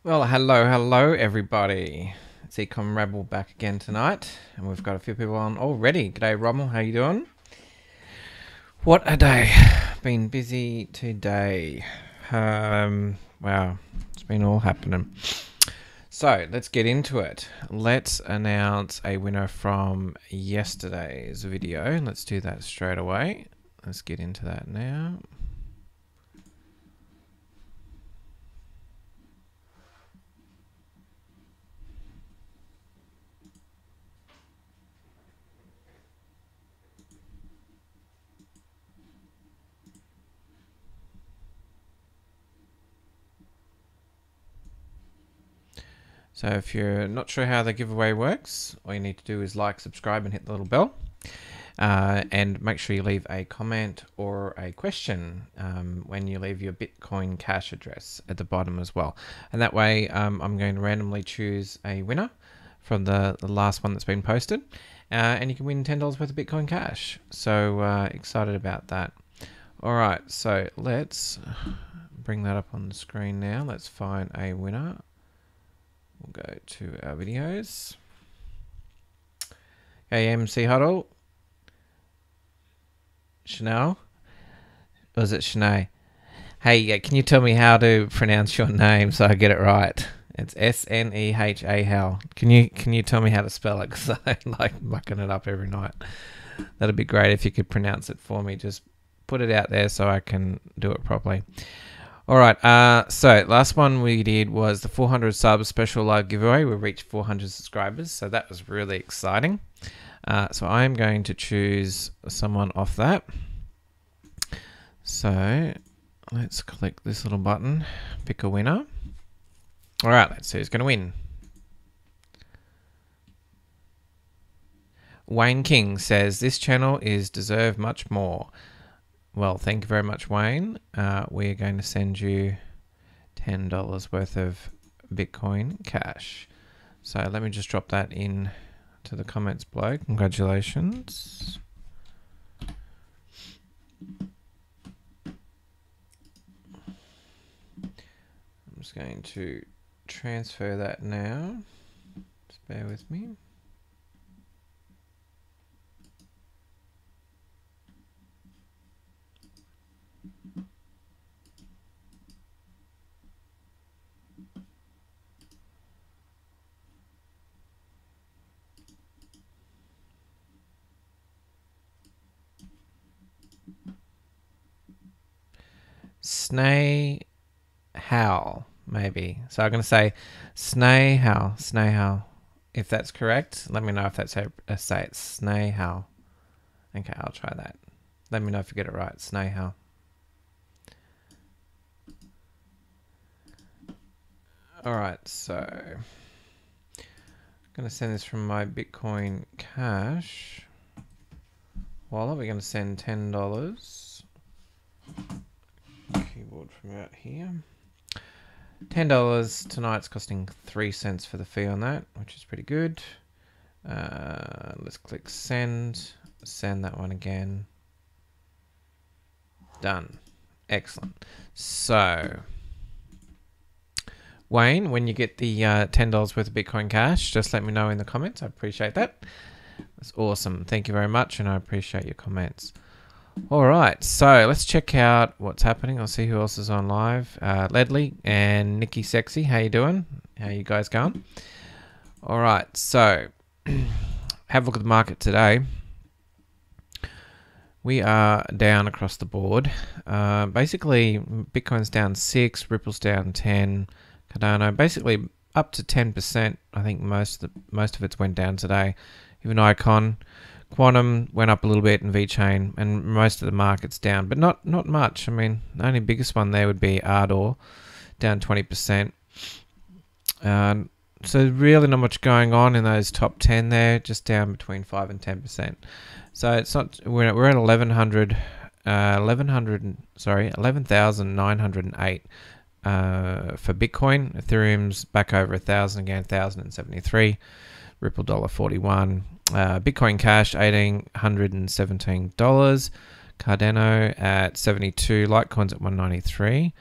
Well, hello everybody. It's Ecom Rebel back again tonight, and we've got a few people on already. G'day Rommel, how you doing? What a day. Been busy today. Wow, it's been all happening. So, let's get into it. Let's announce a winner from yesterday's video. Let's do that straight away. Let's get into that now. So if you're not sure how the giveaway works, all you need to do is like, subscribe, and hit the little bell. And make sure you leave a comment or a question when you leave your Bitcoin Cash address at the bottom as well. And that way I'm going to randomly choose a winner from the last one that's been posted. And you can win $10 worth of Bitcoin Cash. So excited about that. All right, so let's bring that up on the screen now. Let's find a winner. We'll go to our videos. AMC Huddle. Chanel? Or is it Shanae? Hey, can you tell me how to pronounce your name so I get it right? It's S-N-E-H-A-L. Can you tell me how to spell it? Because I like mucking it up every night. That'd be great if you could pronounce it for me. Just put it out there so I can do it properly. All right, so last one we did was the 400 subs special live giveaway. We reached 400 subscribers, so that was really exciting. So I'm going to choose someone off that. So let's click this little button, pick a winner. All right, let's see who's going to win. Wayne King says, this channel is deserve much more. Well, thank you very much, Wayne. We are going to send you $10 worth of Bitcoin Cash. So let me just drop that in to the comments below. Congratulations. I'm just going to transfer that now. Just bear with me. Snay Howl, maybe. So I'm going to say Snay Howl. If that's correct, let me know if that's how I say it. Snay Howl. Okay, I'll try that. Let me know if you get it right. Snay Howl. All right, so I'm going to send this from my Bitcoin Cash wallet. We're going to send $10. Keyboard from out here. $10 tonight's costing 3 cents for the fee on that, which is pretty good. Let's click send. Send that one again. Done. Excellent. So Wayne, when you get the $10 worth of Bitcoin Cash, just let me know in the comments. I appreciate that. That's awesome. Thank you very much, and I appreciate your comments. All right, so let's check out what's happening. I'll see who else is on live. Ledley and Nikki Sexy, how you doing? How you guys going? All right, so have a look at the market today. We are down across the board. Basically, Bitcoin's down 6, Ripple's down 10, Cardano basically up to 10%. I think most of it's went down today. Even Icon. Quantum went up a little bit in VeChain, and most of the market's down, but not much. I mean, the only biggest one there would be Ardor, down 20%. So really not much going on in those top 10 there, just down between 5 and 10%. So it's not. We're at 11,908 for Bitcoin. Ethereum's back over 1,000 again, 1,073. Ripple $1.41. Bitcoin Cash $1,817. Cardano at 72. Litecoin's at 193.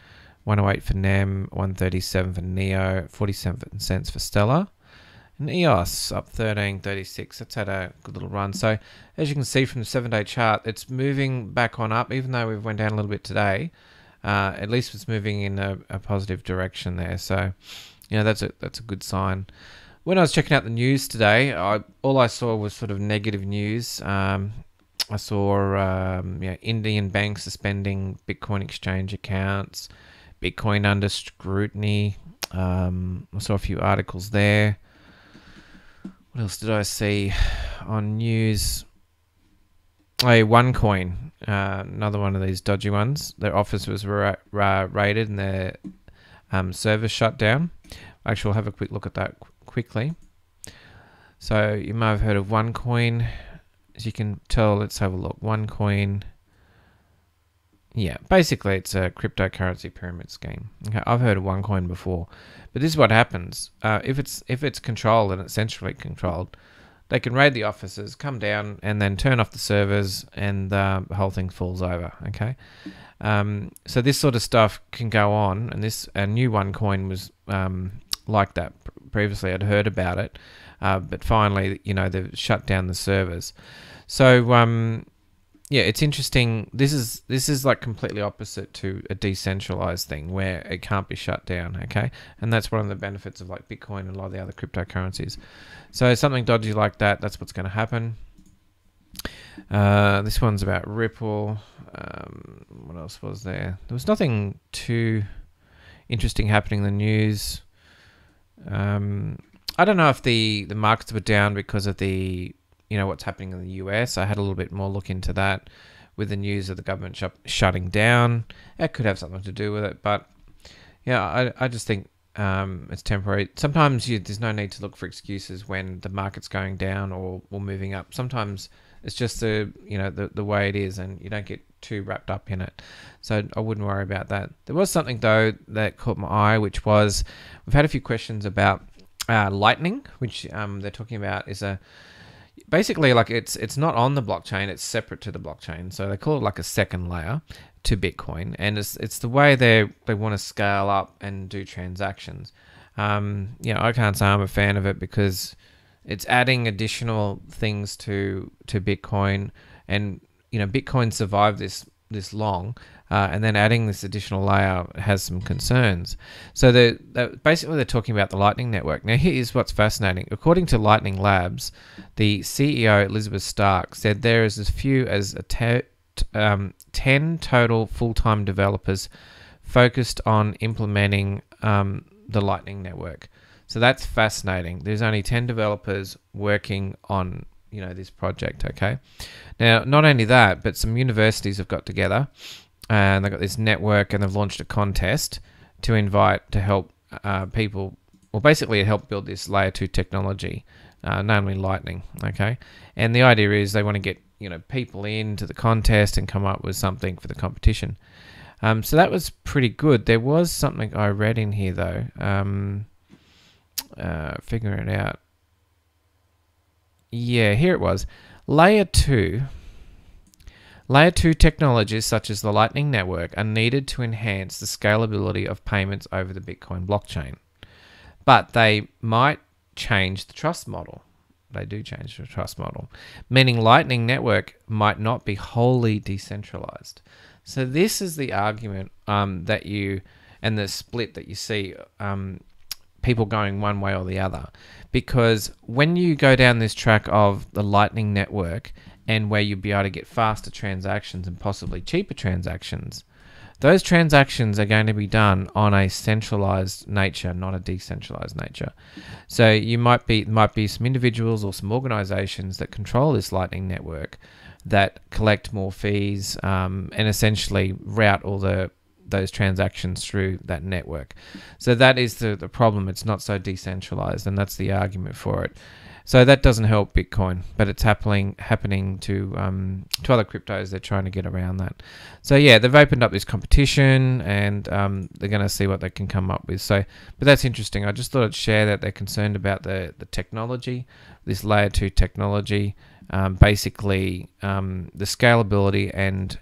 108 for NEM, 137 for NEO, 47 cents for Stellar. And EOS up 13.36. That's had a good little run. So as you can see from the 7-day chart, it's moving back on up, even though we went down a little bit today. At least it's moving in a positive direction there. So, that's a good sign. When I was checking out the news today, all I saw was sort of negative news. I saw Indian banks suspending Bitcoin exchange accounts, Bitcoin under scrutiny. I saw a few articles there. What else did I see on news? OneCoin, another one of these dodgy ones. Their office was raided and their server shut down. Actually, we'll have a quick look at that quickly. So you may have heard of OneCoin. As you can tell, let's have a look. OneCoin. Yeah, basically it's a cryptocurrency pyramid scheme. Okay, I've heard of OneCoin before, but this is what happens. If it's controlled and it's centrally controlled, they can raid the offices, come down, and then turn off the servers, and the whole thing falls over. Okay, so this sort of stuff can go on, and this new OneCoin was like that. Previously, I'd heard about it, but finally, they've shut down the servers. So yeah, it's interesting. This is like completely opposite to a decentralized thing where it can't be shut down, okay? And that's one of the benefits of like Bitcoin and a lot of the other cryptocurrencies. So something dodgy like that, that's what's going to happen. This one's about Ripple. What else was there? There was nothing too interesting happening in the news. I don't know if the markets were down because of the what's happening in the US. I had a little bit more look into that with the news of the government shutting down. It could have something to do with it, but yeah, I just think it's temporary. Sometimes there's no need to look for excuses when the market's going down or moving up. Sometimes it's just the way it is, and you don't get too wrapped up in it. So I wouldn't worry about that. There was something though that caught my eye, which was we've had a few questions about Lightning, which they're talking about is basically like it's not on the blockchain, it's separate to the blockchain. So they call it like a second layer to Bitcoin, and it's the way they want to scale up and do transactions. I can't say I'm a fan of it because it's adding additional things to Bitcoin, and Bitcoin survived this long, and then adding this additional layer has some concerns. So basically they're talking about the Lightning Network. Now here's what's fascinating. According to Lightning Labs, the CEO Elizabeth Stark said there is as few as 10 total full-time developers focused on implementing the Lightning Network. So that's fascinating. There's only 10 developers working on this project. Okay, now not only that, but some universities have got together and they've got this network, and they've launched a contest to help people, or basically help build this layer 2 technology, namely Lightning. Okay, and the idea is they want to get people into the contest and come up with something for the competition. So that was pretty good. There was something I read in here though, figuring it out. Yeah, here it was. Layer 2 technologies such as the Lightning Network are needed to enhance the scalability of payments over the Bitcoin blockchain. But they might change the trust model. They do change the trust model, meaning Lightning Network might not be wholly decentralized. So this is the argument and the split that you see, people going one way or the other. Because when you go down this track of the Lightning Network, and where you'll be able to get faster transactions and possibly cheaper transactions, those transactions are going to be done on a centralized nature, not a decentralized nature. So you might be some individuals or some organizations that control this Lightning Network that collect more fees, and essentially route all those transactions through that network. So that is the problem. It's not so decentralized, and that's the argument for it. So that doesn't help Bitcoin, but it's happening to other cryptos. They're trying to get around that. So yeah, they've opened up this competition, and they're going to see what they can come up with. So, but that's interesting. I just thought I'd share that they're concerned about the technology, this layer 2 technology, basically the scalability, and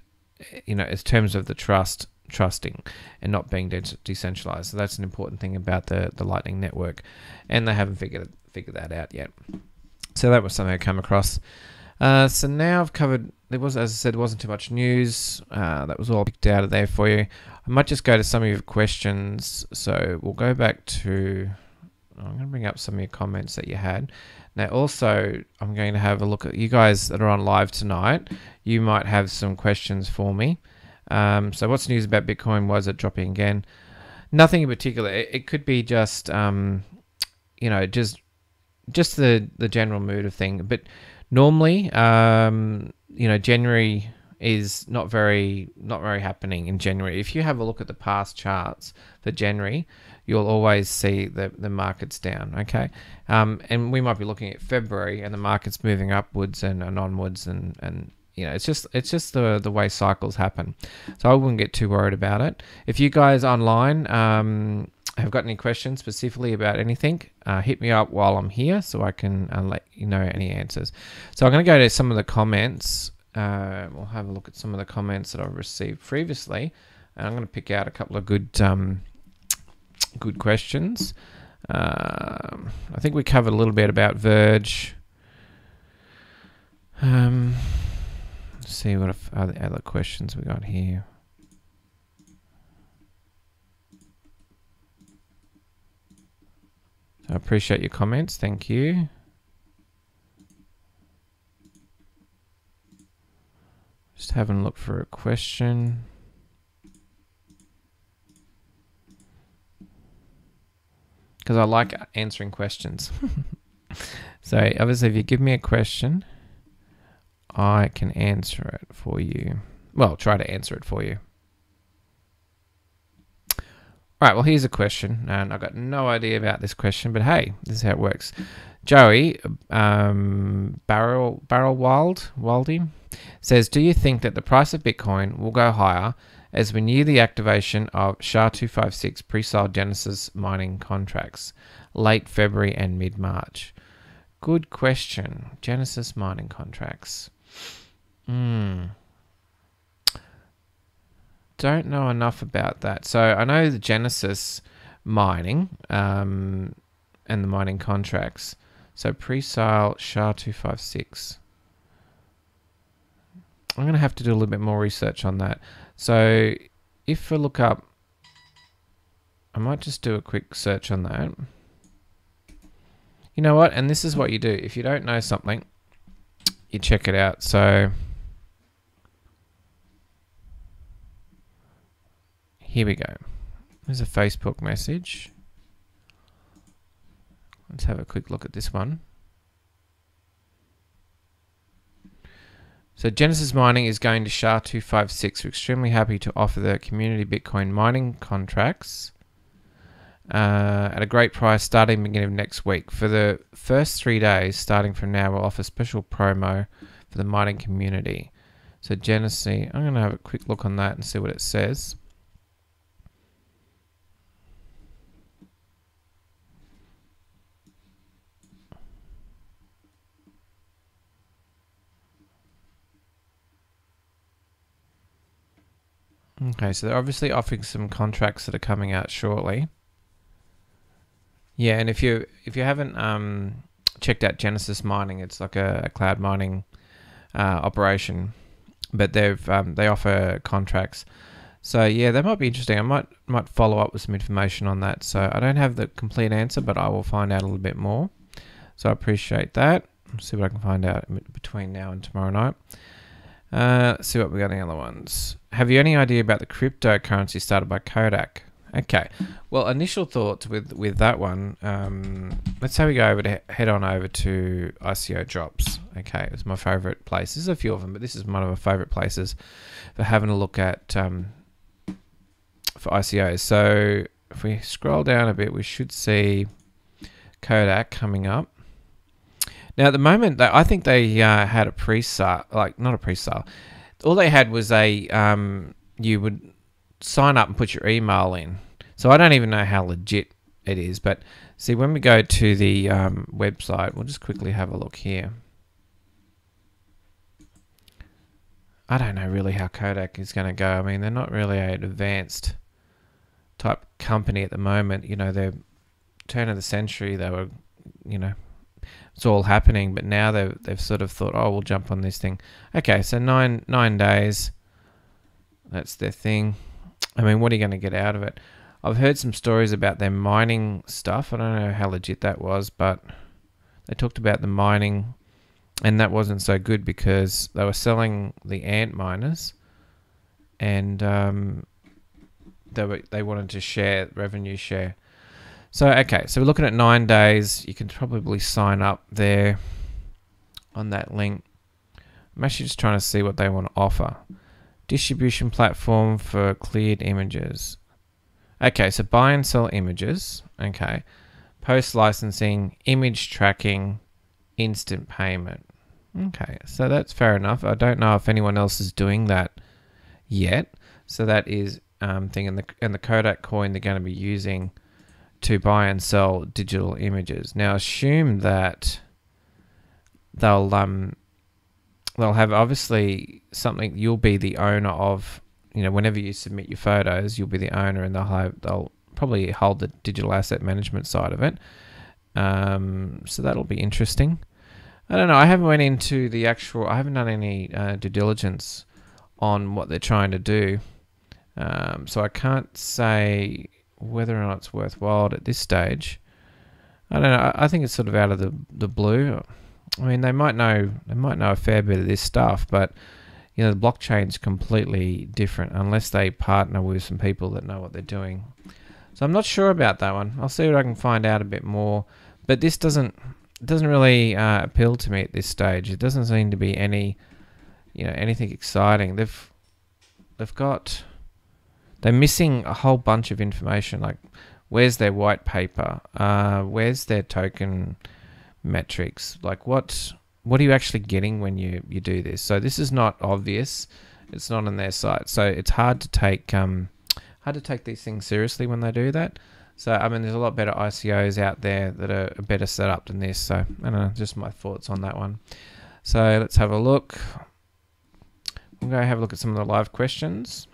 in terms of the trust trusting and not being decentralized. So that's an important thing about the Lightning Network, and they haven't figured that out yet. So that was something I come across. So now I've covered, as I said, there wasn't too much news. That was all picked out of there for you. I might just go to some of your questions. So we'll go back to, I'm going to bring up some of your comments that you had. Now also, I'm going to have a look at you guys that are on live tonight. You might have some questions for me. So what's news about Bitcoin? Why is it dropping again? Nothing in particular. It could be just, you know, just the general mood of thing. But normally, you know, January is not very happening in January. If you have a look at the past charts for January, you'll always see the market's down. Okay, and we might be looking at February and the market's moving upwards and onwards, and you know, it's just the way cycles happen. So I wouldn't get too worried about it. If you guys online have got any questions specifically about anything, hit me up while I'm here so I can let you know any answers. So I'm going to go to some of the comments. We'll have a look at some of the comments that I've received previously, and I'm going to pick out a couple of good questions. I think we covered a little bit about Verge. Let's see what other questions we got here. I appreciate your comments. Thank you. Just having a look for a question. Because I like answering questions. So obviously if you give me a question, I can answer it for you. Well, try to answer it for you. All right, well, here's a question, and I've got no idea about this question, but hey, this is how it works. Joey Waldy says, do you think that the price of Bitcoin will go higher as we near the activation of SHA-256 pre-sale Genesis mining contracts late February and mid-March? Good question. Genesis mining contracts. Don't know enough about that. So I know the Genesis mining and the mining contracts. So pre-sale SHA-256. I'm going to have to do a little bit more research on that. So if I look up, I might just do a quick search on that. You know what? And this is what you do. If you don't know something, you check it out. So here we go. There's a Facebook message. Let's have a quick look at this one. So Genesis Mining is going to SHA-256. We're extremely happy to offer the community Bitcoin mining contracts at a great price starting beginning of next week. For the first 3 days, starting from now, we'll offer special promo for the mining community. So Genesis, I'm going to have a quick look on that and see what it says. Okay, so they're obviously offering some contracts that are coming out shortly. Yeah, and if you haven't checked out Genesis Mining, it's like a cloud mining operation, but they offer contracts. So yeah, that might be interesting. I might follow up with some information on that. So I don't have the complete answer, but I will find out a little bit more. So I appreciate that. Let's see what I can find out between now and tomorrow night. Let's see what we got in the other ones. Have you any idea about the cryptocurrency started by Kodak? Okay. Well, initial thoughts with that one. Let's say we go over to head on over to ICO Drops. Okay, it's my favorite place. There's a few of them, but this is one of my favorite places for having a look at for ICOs. So if we scroll down a bit, we should see Kodak coming up. Now, at the moment, I think they had a pre-sale, like not a pre-sale. All they had was you would sign up and put your email in. So I don't even know how legit it is. But see, when we go to the website, we'll just quickly have a look here. I don't know really how Kodak is going to go. I mean, they're not really an advanced type company at the moment. You know, they're turn of the century. They were, you know, it's all happening, but now they've sort of thought, oh, we'll jump on this thing. Okay, so nine days. That's their thing. I mean, what are you going to get out of it? I've heard some stories about their mining stuff. I don't know how legit that was, but they talked about the mining, and that wasn't so good because they were selling the ant miners, and they wanted to share revenue share. So okay, so we're looking at 9 days. You can probably sign up there on that link. I'm actually just trying to see what they want to offer. Distribution platform for cleared images. Okay, so buy and sell images. Okay. Post licensing, image tracking, instant payment. Okay, so that's fair enough. I don't know if anyone else is doing that yet. So that is thing, and the Kodak Coin they're going to be using to buy and sell digital images. Now assume that they'll have obviously something. You'll be the owner of, you know, whenever you submit your photos, you'll be the owner, and they'll probably hold the digital asset management side of it. So that'll be interesting. I don't know. I haven't went into the actual. I haven't done any due diligence on what they're trying to do. So I can't say whether or not it's worthwhile at this stage. I don't know. I think it's sort of out of the blue. I mean, they might know a fair bit of this stuff, but you know, the blockchain's completely different unless they partner with some people that know what they're doing. So I'm not sure about that one. I'll see what I can find out a bit more. But this doesn't really appeal to me at this stage. It doesn't seem to be anything exciting. They're missing a whole bunch of information. Like, where's their white paper? Where's their token metrics? Like, what are you actually getting when you do this? So this is not obvious. It's not on their site. So it's hard to take these things seriously when they do that. So I mean, there's a lot better ICOs out there that are better set up than this. So I don't know, just my thoughts on that one. So let's have a look. We'll go have a look at some of the live questions.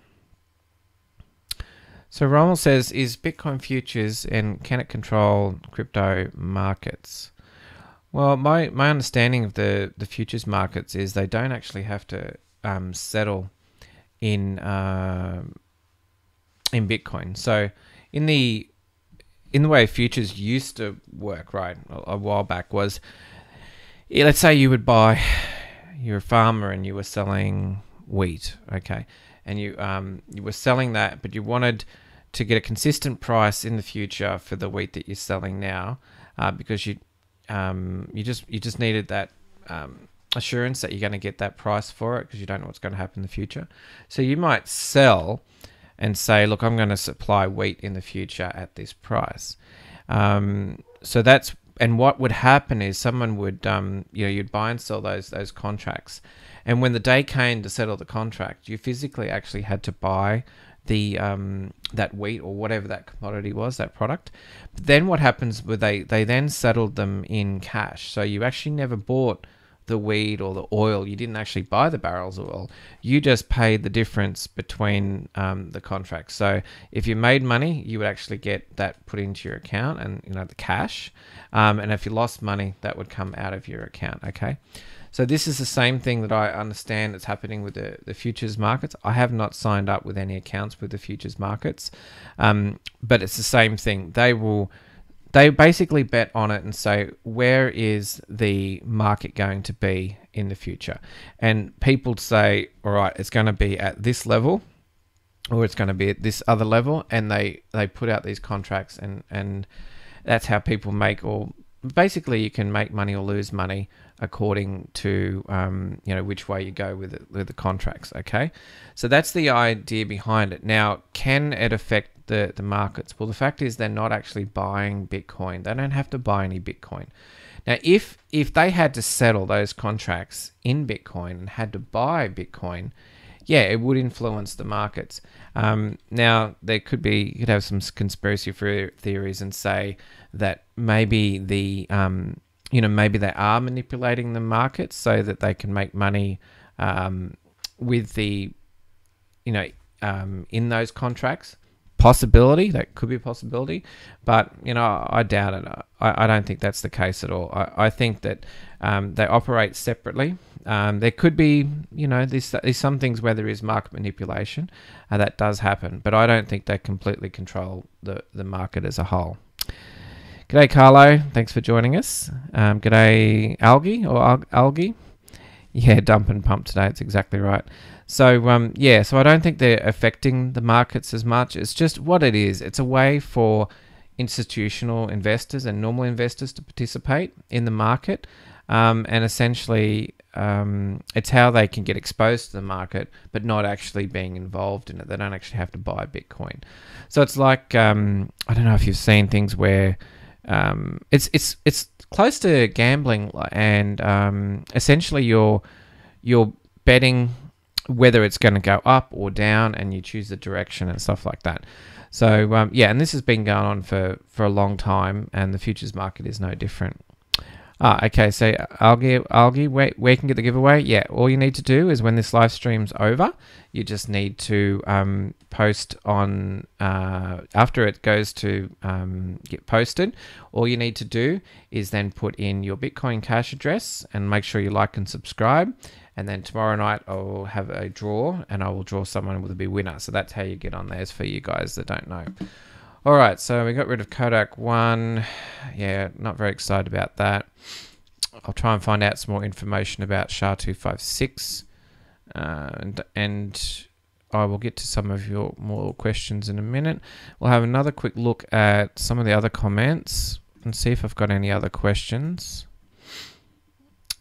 So Rommel says, is Bitcoin futures and can it control crypto markets? Well, my understanding of the futures markets is they don't actually have to settle in Bitcoin. So in the way futures used to work, right, a while back was, let's say you're a farmer and you were selling wheat, okay, and you were selling that, but you wanted to get a consistent price in the future for the wheat that you're selling now, because you just needed that assurance that you're going to get that price for it, because you don't know what's going to happen in the future. So you might sell and say, look, I'm going to supply wheat in the future at this price. So that's, and what would happen is someone would, you'd buy and sell those contracts. And when the day came to settle the contract, you physically actually had to buy the that wheat or whatever that commodity was, that product. But then what happens was they then settled them in cash. So you actually never bought the wheat or the oil. You didn't actually buy the barrels of oil. You just paid the difference between the contracts. So if you made money, you would actually get that put into your account, and the cash. And if you lost money, that would come out of your account. Okay. So this is the same thing that I understand that's happening with the futures markets. I have not signed up with any accounts with the futures markets, but it's the same thing. They basically bet on it and say, where is the market going to be in the future? And people say, all right, it's going to be at this level, or it's going to be at this other level, and they put out these contracts, and that's how people make, or basically you can make money or lose money according to which way you go with the contracts. Okay, so that's the idea behind it. Now, can it affect the markets? Well, the fact is they're not actually buying Bitcoin. They don't have to buy any Bitcoin. Now, if they had to settle those contracts in Bitcoin and had to buy Bitcoin, yeah, it would influence the markets. Now, you could have some conspiracy theories and say that maybe maybe they are manipulating the markets so that they can make money, with the, in those contracts. Possibility, that could be a possibility, but I doubt it. I don't think that's the case at all. I think that they operate separately. There could be, there's some things where there is market manipulation, that does happen, but I don't think they completely control the market as a whole. G'day, Carlo. Thanks for joining us. G'day, Algae or Algae. Yeah, dump and pump today. It's exactly right. So, so I don't think they're affecting the markets as much. It's just what it is. It's a way for institutional investors and normal investors to participate in the market. And essentially, it's how they can get exposed to the market, but not actually being involved in it. They don't actually have to buy Bitcoin. So it's like, I don't know if you've seen things where it's close to gambling, and essentially you're betting whether it's going to go up or down, and you choose the direction and stuff like that. So and this has been going on for a long time, and the futures market is no different. Okay, so Algae, where you can get the giveaway? Yeah, all you need to do is when this live stream's over, you just need to post on, after it goes to get posted, all you need to do is then put in your Bitcoin Cash address and make sure you like and subscribe. And then tomorrow night I'll have a draw, and I will draw someone with a big winner. So that's how you get on there, is for you guys that don't know. All right, so we got rid of Kodak 1. Yeah, not very excited about that. I'll try and find out some more information about SHA-256. And I will get to some of your more questions in a minute. We'll have another quick look at some of the other comments and see if I've got any other questions.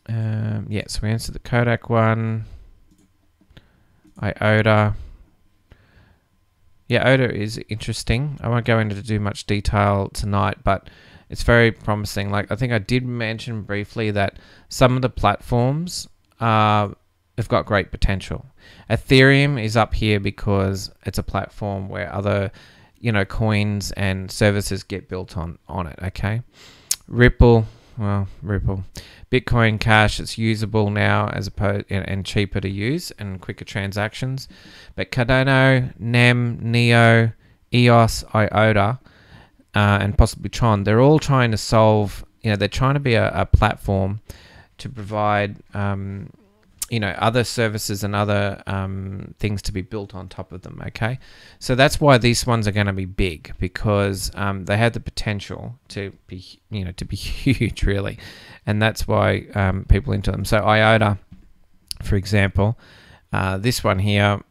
So we answered the Kodak one. IOTA. Yeah, IOTA is interesting. I won't go into too much detail tonight, but it's very promising. Like, I think I did mention briefly that some of the platforms have got great potential. Ethereum is up here because it's a platform where other, coins and services get built on it. Okay, Ripple. Bitcoin Cash, it's usable now as opposed and cheaper to use and quicker transactions. But Cardano, NEM, Neo, EOS, IOTA, and possibly Tron, they're all trying to solve, they're trying to be a platform to provide, other services and other things to be built on top of them. Okay, so that's why these ones are going to be big, because they have the potential to be, to be huge, really, and that's why people are into them. So IOTA, for example, this one here,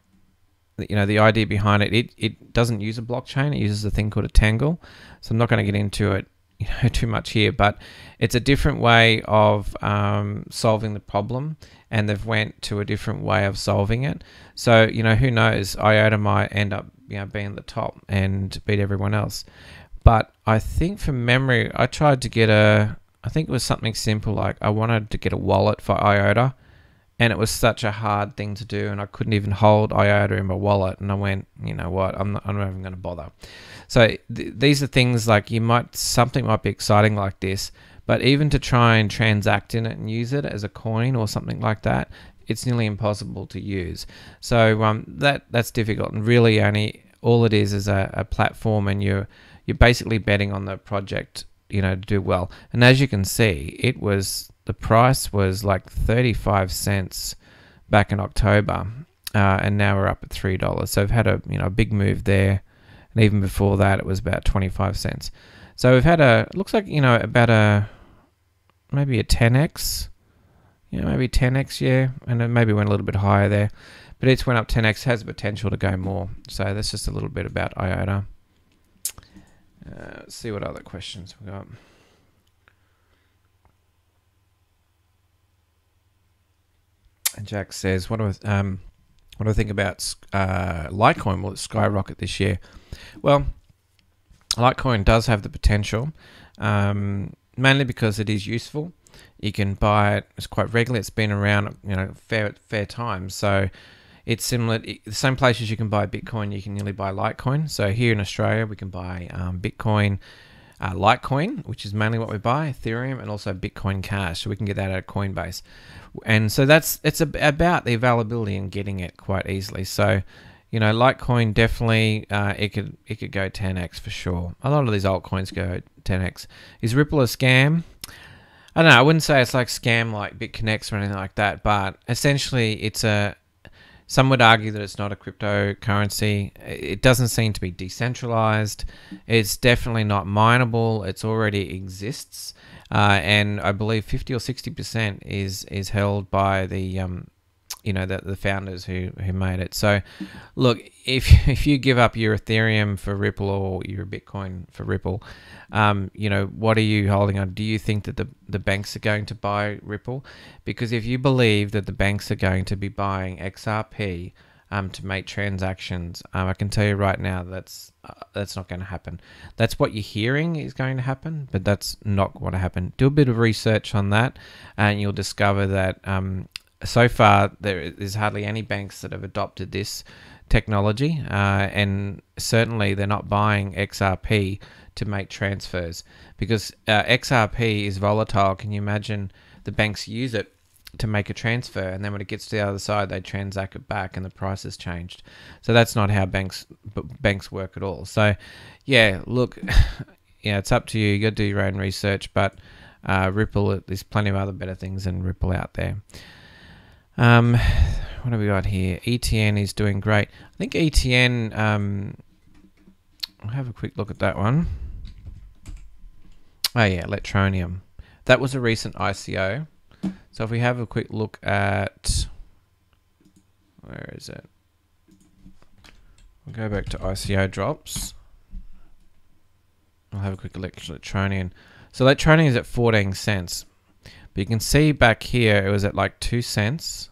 the idea behind it doesn't use a blockchain. It uses a thing called a tangle. So I'm not going to get into it too much here, but it's a different way of solving the problem, and they've went to a different way of solving it. So who knows, IOTA might end up being the top and beat everyone else. But I think from memory, I tried to get I think it was something simple, like I wanted to get a wallet for IOTA, and it was such a hard thing to do, and I couldn't even hold IOTA in my wallet, and I went, you know what, I'm not even going to bother. So these are things like something might be exciting like this, but even to try and transact in it and use it as a coin or something like that, it's nearly impossible to use. So that's difficult, and really only all it is a platform, and you're basically betting on the project, to do well. And as you can see, the price was like 35 cents back in October, and now we're up at $3. So we've had a big move there, and even before that it was about 25 cents. So we've had it looks like about maybe a 10x, maybe 10x, yeah, and it maybe went a little bit higher there, but it's went up 10x, has the potential to go more. So that's just a little bit about IOTA. Let's see what other questions we got. And Jack says, what do I think about Litecoin? Will it skyrocket this year? Well, Litecoin does have the potential, mainly because it is useful. You can buy it. It's quite regular. It's been around, fair time. So it's similar. The same places you can buy Bitcoin, you can nearly buy Litecoin. So here in Australia, we can buy Bitcoin. Litecoin, which is mainly what we buy, Ethereum, and also Bitcoin Cash. So we can get that out of Coinbase. And so it's about the availability and getting it quite easily. So, you know, Litecoin definitely, it could go 10x for sure. A lot of these altcoins go 10x. Is Ripple a scam? I don't know. I wouldn't say it's like scam like BitConnects or anything like that, but essentially some would argue that it's not a cryptocurrency. It doesn't seem to be decentralized. It's definitely not mineable. It already exists. And I believe 50 or 60% is held by the the founders who made it. So look, if you give up your Ethereum for Ripple or your Bitcoin for Ripple, what are you holding on? Do you think that the banks are going to buy Ripple? Because if you believe that the banks are going to be buying XRP to make transactions, I can tell you right now that's not going to happen. That's what you're hearing is going to happen, but that's not what happened. Do a bit of research on that, and you'll discover that so far there's hardly any banks that have adopted this technology, and certainly they're not buying XRP to make transfers because XRP is volatile. Can you imagine the banks use it to make a transfer, and then when it gets to the other side they transact it back and the price has changed? So that's not how banks work at all. So yeah, look, yeah, it's up to you. You got to do your own research, but Ripple, there's plenty of other better things than Ripple out there. What have we got here? ETN is doing great. I think ETN, I'll have a quick look at that one. Oh yeah, Electronium. That was a recent ICO. So if we have a quick look at, where is it? We'll go back to ICO drops. I'll have a quick look at Electronium. So Electronium is at 14 cents. But you can see back here, it was at like 2 cents,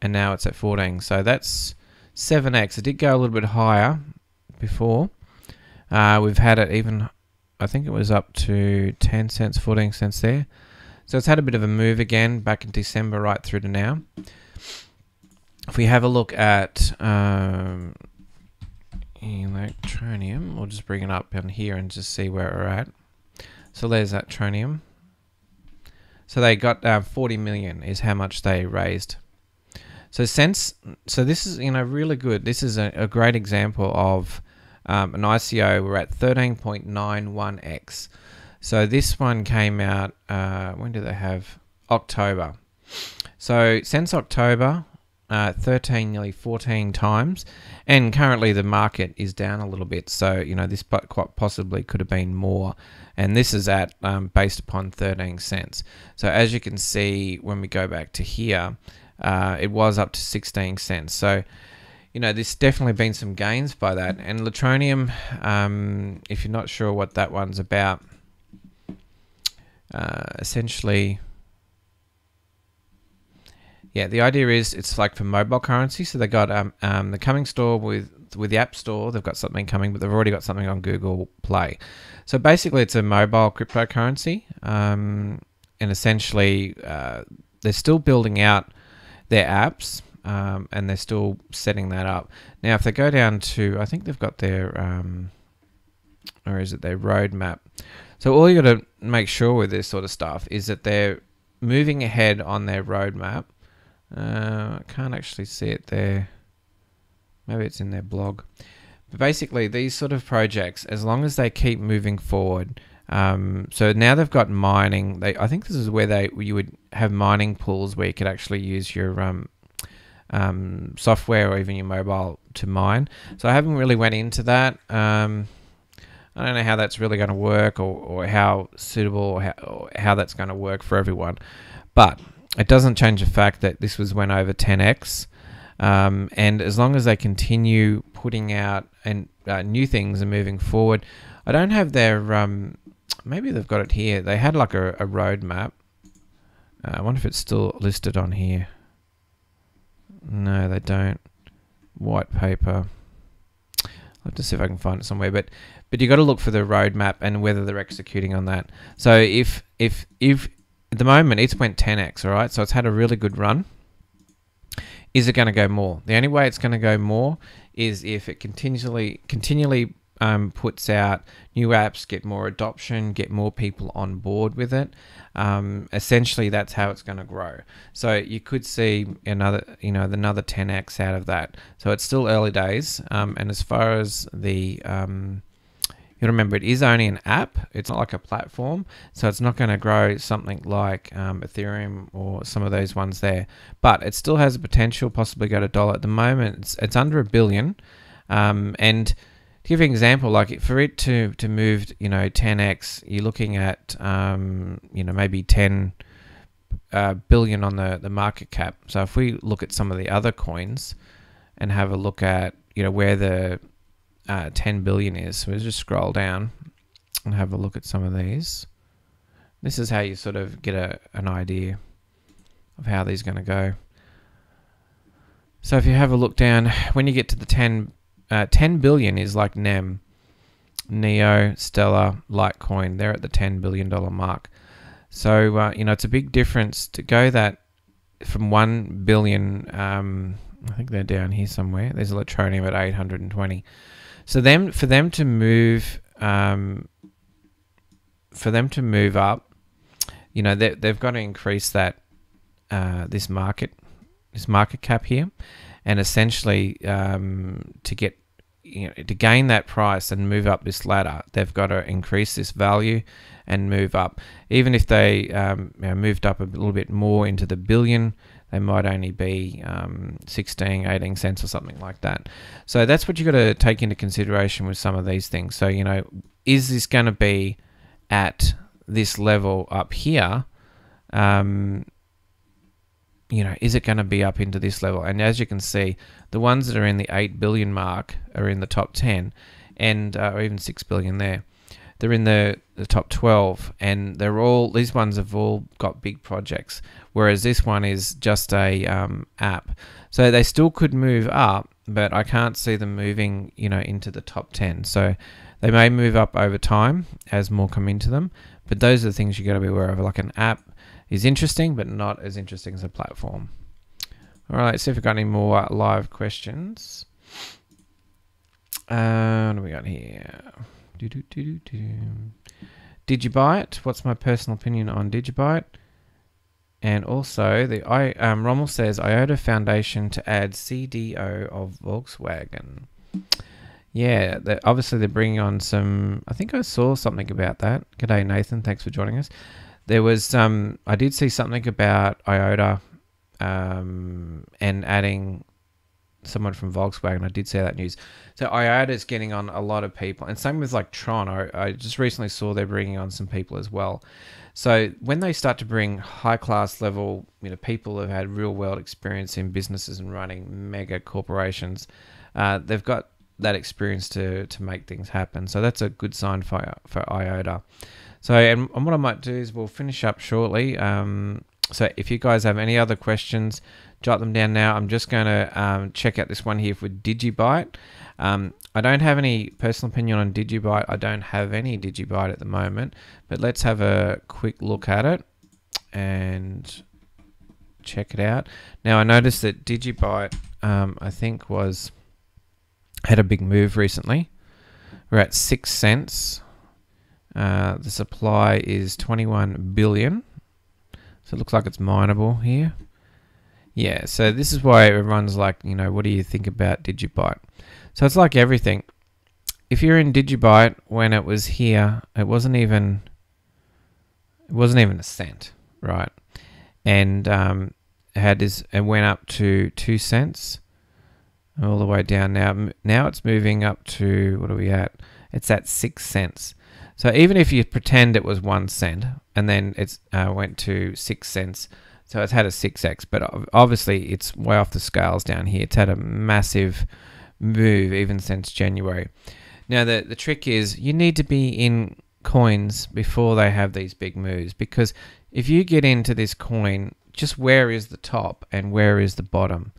and now it's at 14. So that's 7x. It did go a little bit higher before. We've had it even, I think it was up to 10 cents, 14 cents there. So it's had a bit of a move again back in December right through to now. If we have a look at Electronium, we'll just bring it up in here and just see where we're at. So there's that Electronium. So they got 40 million is how much they raised. So this is really good. This is a great example of an ICO. We're at 13.91x. So this one came out, when did they have? October. So since October, 13, nearly 14 times. And currently the market is down a little bit. So, this quite possibly could have been more. And this is at based upon 13 cents. So as you can see, when we go back to here, it was up to 16 cents. So, there's definitely been some gains by that. And Electronium, if you're not sure what that one's about, essentially, yeah, the idea is it's like for mobile currency. So they got the coming store with the App Store. They've got something coming, but they've already got something on Google Play. So basically, it's a mobile cryptocurrency, and essentially, they're still building out their apps, and they're still setting that up. Now, if they go down to, I think they've got their, or is it their roadmap? So all you got to make sure with this sort of stuff is that they're moving ahead on their roadmap. I can't actually see it there. Maybe it's in their blog. But basically, these sort of projects, as long as they keep moving forward, so now they've got mining. I think this is where you would have mining pools where you could actually use your software or even your mobile to mine. So I haven't really went into that. I don't know how that's really going to work or how suitable or how that's going to work for everyone. But it doesn't change the fact that this was went over 10x. And as long as they continue putting out and new things and moving forward, I don't have their, maybe they've got it here. They had like a roadmap. I wonder if it's still listed on here. No, they don't. White paper. I'll have to see if I can find it somewhere. But you got to look for the roadmap and whether they're executing on that. So if at the moment it's went 10x, all right. So it's had a really good run. Is it going to go more? The only way it's going to go more is if it continually puts out new apps, get more adoption, get more people on board with it, essentially that's how it's going to grow. So you could see another 10x out of that. So it's still early days, and as far as the you remember, it is only an app. It's not like a platform, so it's not going to grow something like Ethereum or some of those ones there. But it still has a potential, possibly go to $1. At the moment, it's under $1 billion. And to give you an example, like for it to move, 10x, you're looking at maybe 10 billion on the market cap. So if we look at some of the other coins and have a look at where the 10 billion is. So we'll just scroll down and have a look at some of these. This is how you sort of get an idea of how these are going to go. So if you have a look down, when you get to the 10 billion is like NEM, Neo, Stellar, Litecoin. They're at the $10 billion mark. So, it's a big difference to go that from 1 billion, I think they're down here somewhere. There's Electronium at 820. So for them to move up, they've got to increase that this market cap here, and essentially to get to gain that price and move up this ladder, they've got to increase this value and move up. Even if they moved up a little bit more into the billion, they might only be 16, 18 cents or something like that. So that's what you've got to take into consideration with some of these things. So, is this going to be at this level up here? Is it going to be up into this level? And as you can see, the ones that are in the 8 billion mark are in the top 10, and or even 6 billion there. They're in the top 12, and these ones have all got big projects, whereas this one is just a app. So they still could move up, but I can't see them moving, into the top 10. So they may move up over time as more come into them, but those are the things you got to be aware of. Like an app is interesting, but not as interesting as a platform. All right, let's see if we've got any more live questions. What do we got here? Digibyte. What's my personal opinion on Digibyte? And also, Rommel says IOTA Foundation to add CDO of Volkswagen. Yeah, obviously they're bringing on some. I think I saw something about that. G'day, Nathan. Thanks for joining us. There was I did see something about IOTA and adding someone from Volkswagen. I did see that news. So IOTA is getting on a lot of people, and same with like Tron. I just recently saw they're bringing on some people as well. So when they start to bring high class level, people who've had real world experience in businesses and running mega corporations, they've got that experience to make things happen. So that's a good sign for IOTA. So and what I might do is we'll finish up shortly. So if you guys have any other questions, jot them down now. I'm just going to check out this one here for Digibyte. I don't have any personal opinion on Digibyte. I don't have any Digibyte at the moment, but let's have a quick look at it and check it out. Now I noticed that Digibyte, I think had a big move recently. We're at 6 cents. The supply is 21 billion. So it looks like it's mineable here. Yeah, so this is why everyone's like, what do you think about Digibyte? So it's like everything. If you're in Digibyte when it was here, it wasn't even a cent, right? And it went up to 2 cents all the way down. Now it's moving up to, what are we at? It's at 6 cents. So even if you pretend it was 1 cent and then it's went to 6 cents, so it's had a 6x, but obviously it's way off the scales down here. It's had a massive move even since January. Now the trick is you need to be in coins before they have these big moves, because if you get into this coin, just where is the top and where is the bottom?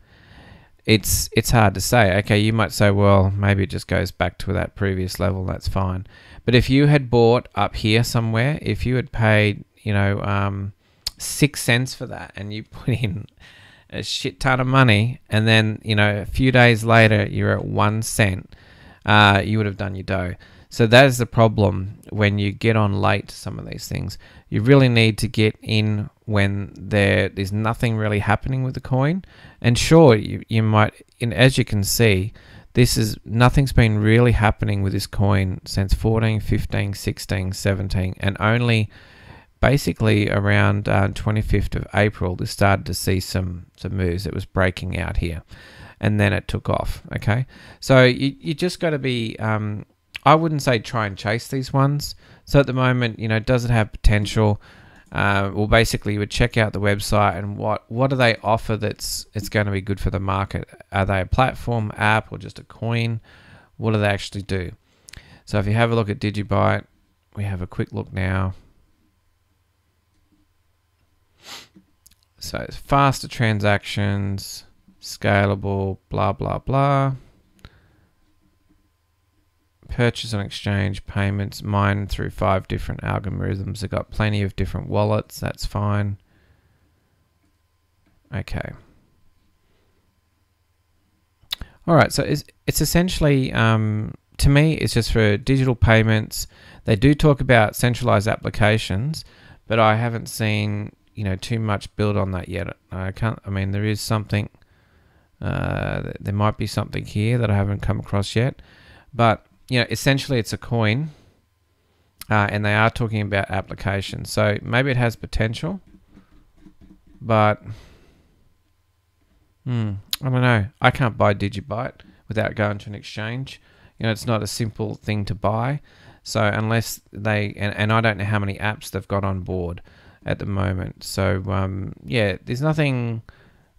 It's hard to say. Okay, you might say, well, maybe it just goes back to that previous level. That's fine. But if you had bought up here somewhere, if you had paid, 6 cents for that, and you put in a shit ton of money, and then, a few days later, you're at 1 cent, you would have done your dough. So that is the problem when you get on late to some of these things. You really need to get in when there's nothing really happening with the coin. And sure, you might, as you can see, nothing's been really happening with this coin since 14, 15, 16, 17, and only basically around 25th of April, this started to see some moves. It was breaking out here, and then it took off. Okay, so you just got to be. I wouldn't say try and chase these ones. So at the moment, does it have potential? Well, basically, you would check out the website and what do they offer it's going to be good for the market? Are they a platform, app, or just a coin? What do they actually do? So if you have a look at Digibyte, we have a quick look now. So it's faster transactions, scalable, blah, blah, blah. Purchase on exchange, payments, mined through 5 different algorithms. They've got plenty of different wallets. That's fine. Okay. All right. So it's essentially, to me, it's just for digital payments. They do talk about centralized applications, but I haven't seen, too much build on that yet. I mean, there is something, there might be something here that I haven't come across yet, but essentially it's a coin, and they are talking about applications. So maybe it has potential, but I don't know. I can't buy Digibyte without going to an exchange. It's not a simple thing to buy. So unless they, and I don't know how many apps they've got on board at the moment. So yeah, there's nothing.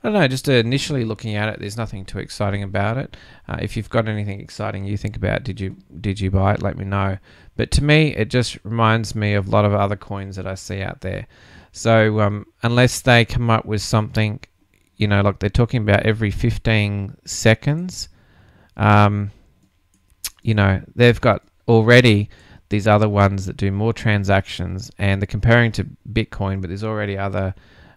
I don't know, just initially looking at it, there's nothing too exciting about it. If you've got anything exciting you think about Digibyte, let me know. But to me, it just reminds me of a lot of other coins that I see out there. So unless they come up with something, like they're talking about every 15 seconds, they've got already these other ones that do more transactions, and they're comparing to Bitcoin, but there's already other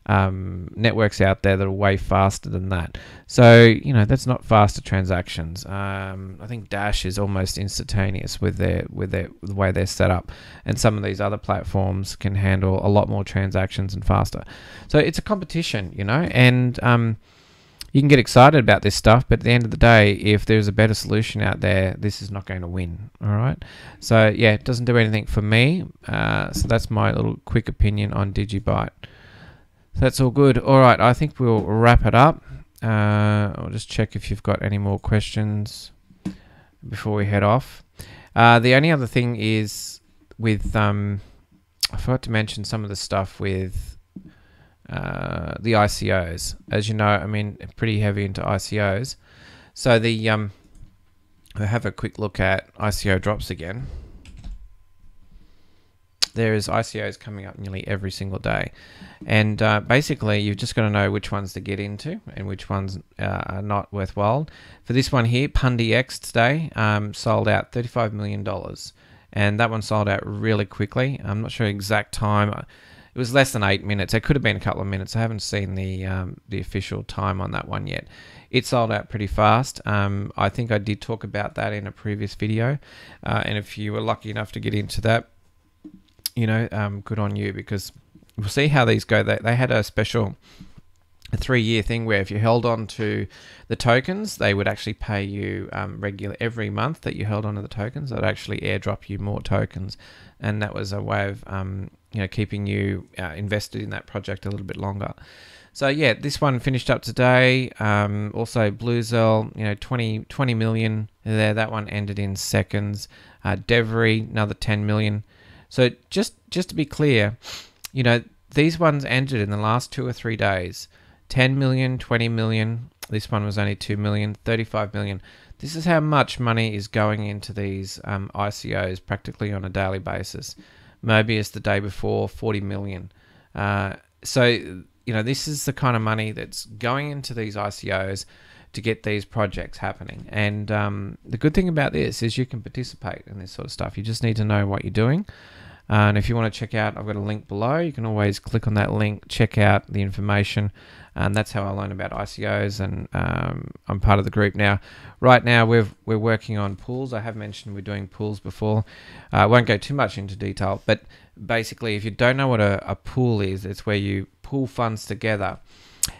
networks out there that are way faster than that. So that's not faster transactions. I think Dash is almost instantaneous with the way they're set up, and some of these other platforms can handle a lot more transactions and faster. So it's a competition, and you can get excited about this stuff, but at the end of the day, if there's a better solution out there, this is not going to win. All right. So yeah, it doesn't do anything for me. So that's my little quick opinion on Digibyte. That's all good. All right, I think we'll wrap it up. I'll just check if you've got any more questions before we head off. The only other thing is with, I forgot to mention some of the stuff with the ICOs. As you know, I'm pretty heavy into ICOs. So I'll have a quick look at ICO drops again. There's ICOs coming up nearly every single day, and basically you've just got to know which ones to get into and which ones are not worthwhile. For this one here, PundyX today sold out $35 million, and that one sold out really quickly. I'm not sure exact time. It was less than 8 minutes. It could have been a couple of minutes. I haven't seen the official time on that one yet. It sold out pretty fast. I think I did talk about that in a previous video, and if you were lucky enough to get into that, good on you, because we'll see how these go. They had a special 3-year thing where if you held on to the tokens, they would actually pay you every month that you held on to the tokens. They'd actually airdrop you more tokens, and that was a way of keeping you invested in that project a little bit longer. So yeah, this one finished up today. Also Bluezell, 20 million there. That one ended in seconds. Devery, another 10 million. So just to be clear, these ones ended in the last 2 or 3 days. 10 million, 20 million. This one was only 2 million, 35 million. This is how much money is going into these ICOs practically on a daily basis. Mobius the day before, 40 million. So, this is the kind of money that's going into these ICOs to get these projects happening. And the good thing about this is you can participate in this sort of stuff. You just need to know what you're doing. And if you want to check out, I've got a link below. You can always click on that link, check out the information. And that's how I learn about ICOs, and I'm part of the group now. Right now, we're working on pools. I have mentioned we're doing pools before. I won't go too much into detail, but basically, if you don't know what a pool is, it's where you pool funds together.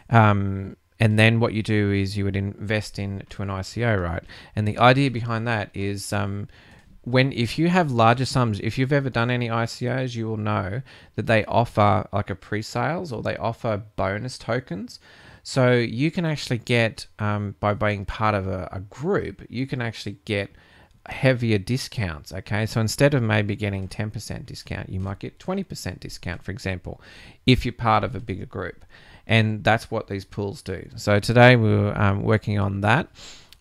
And then what you do is you would invest into an ICO, right? And the idea behind that is if you have larger sums, if you've ever done any ICOs, you will know that they offer like a pre-sales, or they offer bonus tokens. So you can actually get, by being part of a group, you can actually get heavier discounts. Okay, so instead of maybe getting 10% discount, you might get 20% discount, for example, if you're part of a bigger group. And that's what these pools do. So today we were working on that.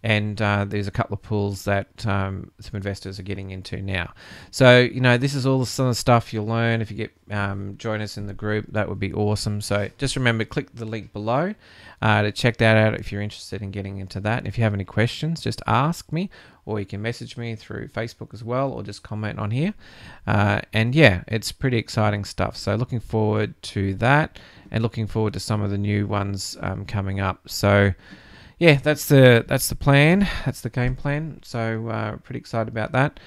And there's a couple of pools that some investors are getting into now. So, this is all the sort of stuff you'll learn if you get join us in the group. That would be awesome. So just remember, click the link below to check that out if you're interested in getting into that. And if you have any questions, just ask me, or you can message me through Facebook as well, or just comment on here. And yeah, it's pretty exciting stuff. So looking forward to that, and looking forward to some of the new ones coming up. So yeah, that's the plan. That's the game plan. So pretty excited about that.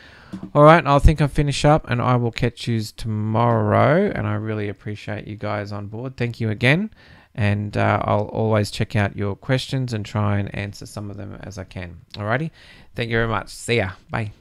All right, I think I'll finish up, and I will catch you tomorrow. And I really appreciate you guys on board. Thank you again. And I'll always check out your questions and try and answer some of them as I can. Alrighty, thank you very much. See ya. Bye.